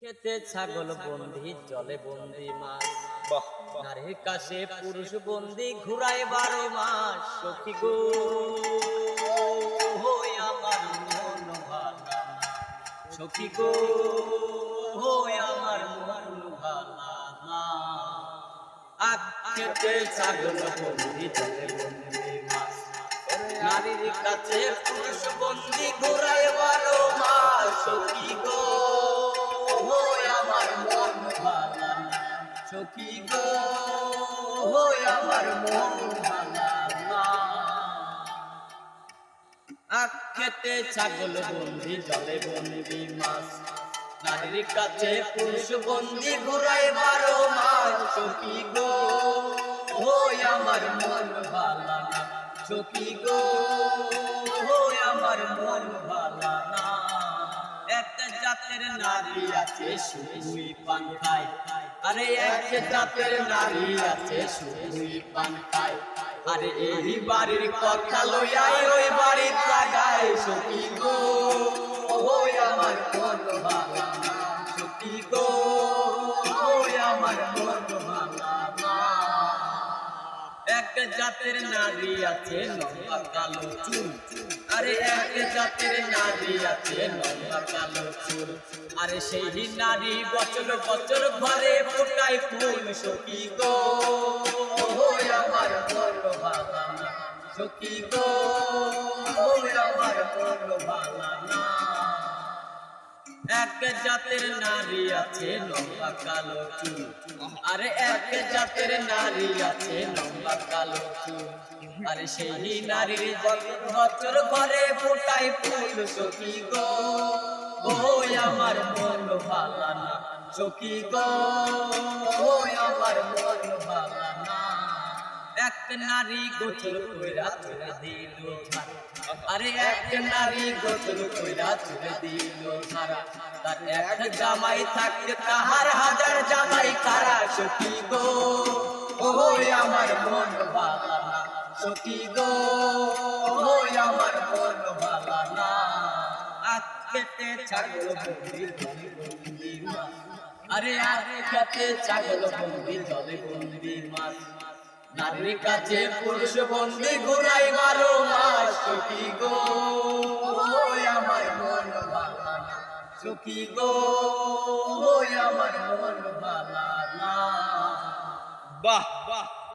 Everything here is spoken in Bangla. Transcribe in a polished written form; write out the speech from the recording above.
খেতে ছাগল বন্দি জলে বন্দি মাছ নারীর কাছে পুরুষ বন্দি ঘুরায় 12 মাস সখী গো হই আমার মন ভালা সখী গো হই আমার মন ভালা আখ খেতে ছাগল বন্দি জলে বন্দি মাছ নারীর কাছে পুরুষ বন্দি ঘুরায় 12 মাস সখী গো সখী গো হই আমার মন ভালা আখ খেতে ছাগল বন্দি জলে বন্দি মাছ নারীর কাছে পুরুষ বন্দি ঘুরায় 12 মাস সখী গো হই আমার মন ভালা সখী গো হই আমার মন ভালা একটা জাতের নারী আছে শুধুই পান খায় আরে এক জাতের নারী আছে শুধুই পান খায় আরে এই বাড়ির কথা লইয়াই ওই বাড়ির লাগায় সখী গো ওই আমার মন ভালা সখী গো ওই আমার মন ভালা এক জাতের নারী আছে লম্বা কালো চুল আরে এক জাতের নারী আছে লম্বা কালো চুল আরে সেই নারী বছর বছর ঘরে ফোটায় ফুল সখী গো ওই আমার মন ভালা সখী গো ওই আমার মন ভালা এক জাতের নারী আছে লম্বা কালো চুল আরে এক জাতের নারী আছে লম্বা কালো চুল আরে সেই নারীর বছর ঘরে ফোটায় ফুল সখী গো ওই আমার মন ভালা না সখী গো ওই আমার মন ভালা না এক নারী গোছল কইরা চলে দিল ঝাড়া আরে এক নারী গোছল কইরা চলে দিল ঝাড়া তার এক জামাই থাকতে তাহার হাজার জামাই কারা সখী গো ওই আমার মন ভালা না সখী গো ওই আমার মন ভালা না আখ খেতে ছাগল বন্দি জলে বন্দি মাছ আরে আখ খেতে ছাগল বন্দি জলে বন্দি মাছ নারীর কাছে পুরুষ বন্দি ঘুরায় 12 মাস সখী গো ওই আমার মন ভালা সখী গো ওই আমার মন ভালা বাহ বাহ।